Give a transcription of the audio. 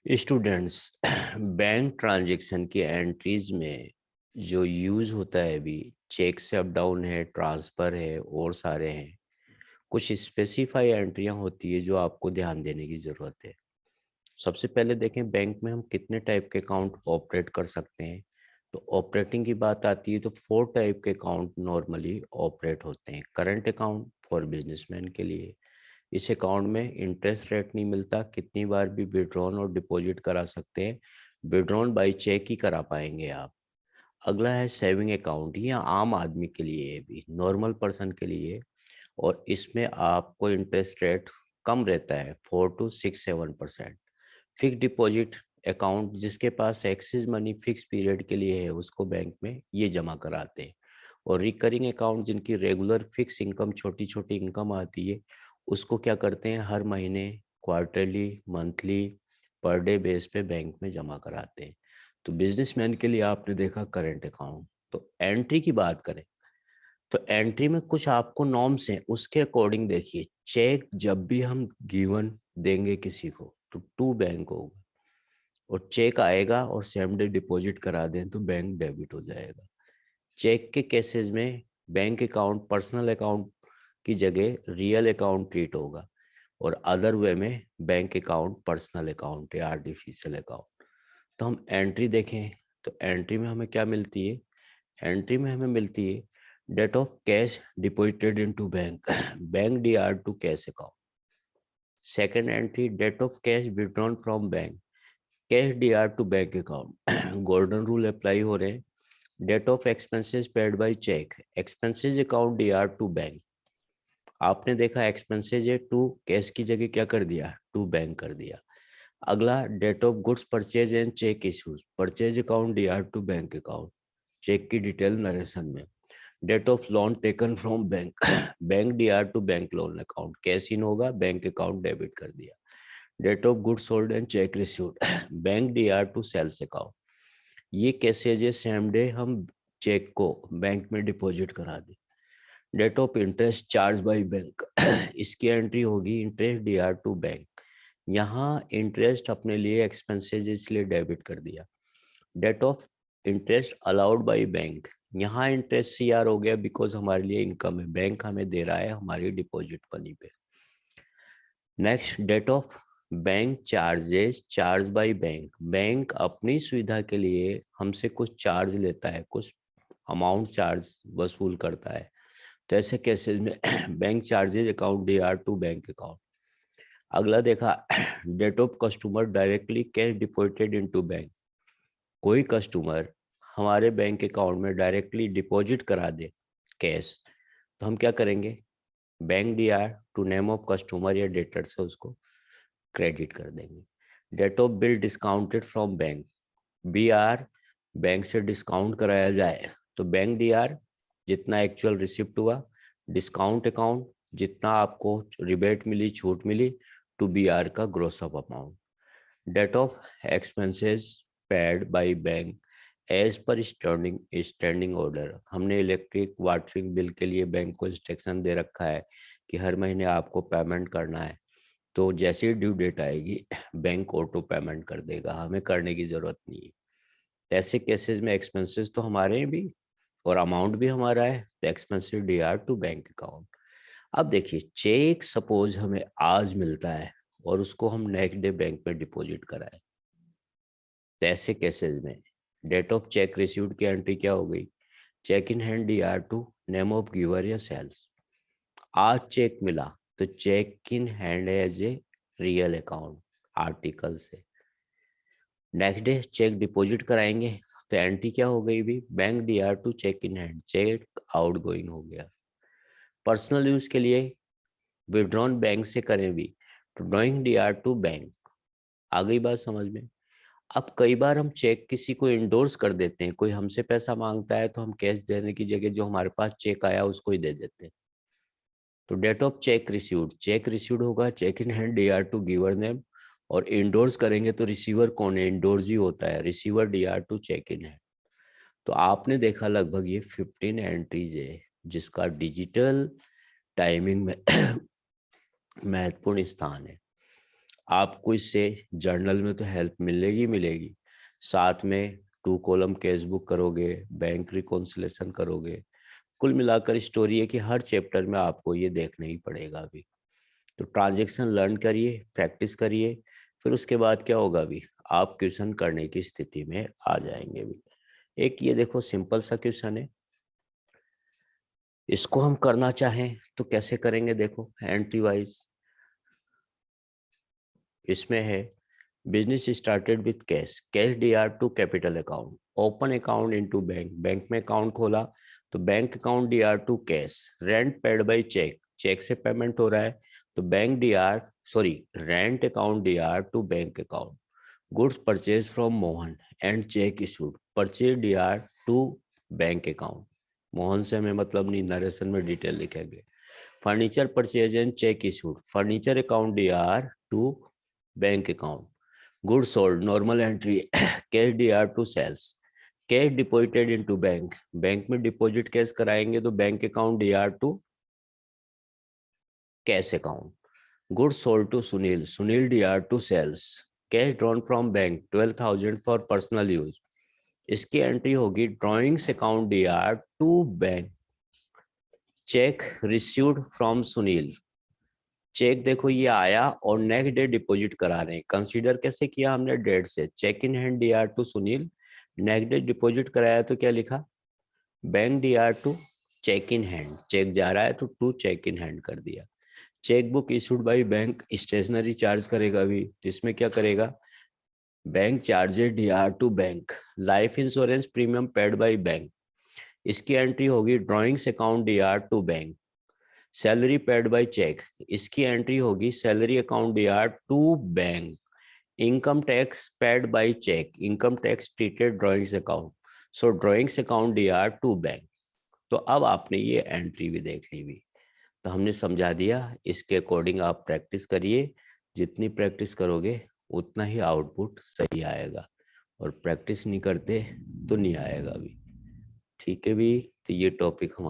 Students, bank transaction की entries में जो यूज होता है अभी, चेक से अप डाउन है, ट्रांसफर है और सारे हैं। कुछ स्पेसिफाई एंट्रियां होती है जो आपको ध्यान देने की जरूरत है। सबसे पहले देखें बैंक में हम कितने टाइप के अकाउंट ऑपरेट कर सकते हैं। तो ऑपरेटिंग की बात आती है तो 4 टाइप के अकाउंट नॉर्मली ऑपरेट होते हैं। करंट अकाउंट फॉर बिजनेसमैन के लिए, इस अकाउंट में इंटरेस्ट रेट नहीं मिलता, कितनी बार भी विड्रॉन और डिपॉजिट करा सकते हैं। विड्रॉन बाई चेक ही करा पाएंगे आप। अगला है सेविंग अकाउंट, ये आम आदमी के लिए है, भी नॉर्मल पर्सन के लिए। और इसमें आपको इंटरेस्ट रेट कम रहता है, 4 to 6 7%। फिक्स डिपॉजिट अकाउंट, जिसके पास एक्सिस मनी फिक्स पीरियड के लिए है, उसको बैंक में ये जमा कराते हैं। और रिकरिंग अकाउंट, जिनकी रेगुलर फिक्स इनकम, छोटी छोटी इनकम आती है, उसको क्या करते हैं, हर महीने, quarterly, monthly, per day base पे बैंक में जमा कराते हैं। तो बिजनेसमैन के लिए आपने देखा करंट अकाउंट। तो एंट्री की बात करें तो एंट्री में कुछ आपको नॉर्म्स हैं, उसके अकॉर्डिंग देखिए। चेक जब भी हम गिवन देंगे किसी को तो टू बैंक होगा, और चेक आएगा और सेम डे डिपॉजिट करा दें तो बैंक डेबिट हो जाएगा। चेक के केसेस में बैंक अकाउंट पर्सनल अकाउंट की जगह रियल अकाउंट ट्रीट होगा, और अदर वे में बैंक अकाउंट पर्सनल अकाउंट या आर्टिफिशियल अकाउंट। तो हम एंट्री देखें तो एंट्री में हमें क्या मिलती है। एंट्री में हमें मिलती है date of cash deposited into bank, bank DR to cash account. Second entry, date of cash withdrawn from bank, cash DR to bank account. Golden rule apply हो रहे हैं। Date of expenses paid by cheque, expenses account DR to bank. आपने देखा expenses है to, cash की जगह क्या कर दिया, टू बैंक कर दिया। अगला, date of goods purchase and cheque issues, purchase account DR to bank account, cheque की डिटेल नरेशन में। Date of loan taken from bank, bank DR to bank loan account, cash in होगा, bank account debit कर दिया। Date of goods sold and cheque received, bank DR to sales account. ये कैसे है, same day हम cheque को bank में deposit करा दें। Date of interest charge by bank, इसकी एंट्री होगी इंटरेस्ट डीआर टू बैंक। यहाँ इंटरेस्ट अपने लिए एक्सपेंसेस इसलिए डेबिट कर दिया। Date of interest allowed by bank, यहाँ इंटरेस्ट सीआर हो गया, बिकॉज हमारे लिए इनकम है, बैंक हमें दे रहा है हमारी डिपॉजिट मनी पे। Next, date of bank charges charge by bank, bank अपनी सुविधा के लिए हमसे कुछ चार्ज लेता है, कुछ अमाउंट चार्ज वसूल करता है। तो ऐसे केसेस में bank charges account DR to bank account. अगला देखा, date of customer directly cash deposited into bank, कोई कस्टमर हमारे बैंक अकाउंट में डायरेक्टली डिपॉजिट करा दे कैश, तो हम क्या करेंगे, bank DR to name of customer या डेटर से उसको क्रेडिट कर देंगे। Date of bill discounted from bank, B R, bank से डिस्काउंट कराया जाए तो बैंक डीआर, जितना एक्चुअल रिसिप्ट हुआ, डिस्काउंट अकाउंट, जितना आपको रिबेट मिली, छूट मिली, टू बी आर का gross up amount. Date of expenses paid by bank as per standing order, हमने इलेक्ट्रिक वाटरिंग बिल के लिए बैंक को इंस्ट्रक्शन दे रखा है कि हर महीने आपको पेमेंट करना है, तो जैसे ही ड्यू डेट आएगी बैंक ऑटो पेमेंट कर देगा, हमें करने की जरूरत नहीं है। ऐसे केसेस में एक्सपेंसेस तो हमारे हैं भी और अमाउंट भी हमारा है, तो expensive DR to bank account. अब देखिए, चेक सपोज हमें आज मिलता है और उसको हम नेक्स्ट डे बैंक में डिपॉजिट कराए, तो ऐसे केसेस में डेट ऑफ चेक रिसीव्ड की एंट्री क्या हो गई, cheque in hand D R to name of giver या सेल्स। आज चेक मिला तो cheque in hand as a real account article से। नेक्स्ट डे चेक डिपॉजिट कराएंगे तो एंट्री क्या हो गई भी, bank DR to cheque in hand, cheque out going हो गया। पर्सनल यूज के लिए विड्रॉन बैंक से करें भी तो ड्रॉइंग डीआर टू बैंक। आ गई बात समझ में। अब कई बार हम चेक किसी को इंडोर्स कर देते हैं, कोई हमसे पैसा मांगता है तो हम कैश देने की जगह जो हमारे पास चेक आया उसको ही दे देते हैं। तो date of cheque received, cheque received होगा, cheque in hand D R to giver name. और इंडोर्स करेंगे तो रिसीवर कौन है, इंडोर्स ही होता है, receiver Dr to cheque in hand. तो आपने देखा लगभग ये 15 एंट्रीज है जिसका डिजिटल टाइमिंग में महत्वपूर्ण स्थान है। आपको इससे जर्नल में तो हेल्प मिलेगी मिलेगी, साथ में 2 कॉलम कैश बुक करोगे, बैंक रिकॉन्सिलेशन करोगे। कुल मिलाकर स्टोरी है कि हर चैप्टर में आपको ये देखना ही पड़ेगा अभी। तो ट्रांजैक्शन लर्न करिए, प्रैक्टिस करिए, फिर उसके बाद क्या होगा अभी, आप क्वेश्चन करने की स्थिति में आ जाएंगे अभी। एक ये देखो सिंपल सा क्वेश्चन है, इसको हम करना चाहें तो कैसे करेंगे, देखो एंट्री वाइज। इसमें है business started with cash, cash DR to capital account, open account into bank, bank में अकाउंट खोला तो bank account DR to cash, rent paid by cheque, cheque से पेमेंट हो रहा है तो bank DR sorry rent account DR to bank account, goods purchase from Mohan and cheque issued, purchase DR to bank account. Mohan से हमें मतलब नहीं, narration में डिटेल लिखेंगे। Furniture purchase and cheque issued, furniture account DR to bank account, goods sold normal entry, cash DR to sales, cash deposited into bank, bank में deposit cash कराएंगे तो bank account DR to cash account, goods sold to Sunil, Sunil DR to sales, cash drawn from bank 12,000 for personal use, इसकी entry होगी drawings account DR to bank, cheque received from Sunil, cheque देखो ये आया और next day deposit करा रहे हैं, consider कैसे किया हमने, डेट से, cheque in hand D R to Sunil, next day deposit कराया तो क्या लिखा, bank DR to cheque in hand, cheque जा रहा है तो टू चेक इन हैंड कर दिया। Cheque book issued by bank, stationery charge करेगा अभी तो इसमें क्या करेगा, bank charges DR to bank, life insurance premium paid by bank, इसकी एंट्री होगी drawings account DR to bank, salary paid by cheque, इसकी एंट्री होगी salary account DR to bank, income tax paid by cheque, income tax treated drawings account, so drawings account DR to bank. तो अब आपने ये entry भी देख ली भी, तो हमने समझा दिया, इसके अकॉर्डिंग आप प्रैक्टिस करिए, जितनी प्रैक्टिस करोगे उतना ही आउटपुट सही आएगा, और प्रैक्टिस नहीं करते तो नहीं आएगा भी। ठीक है भी, तो ये टॉपिक हमारा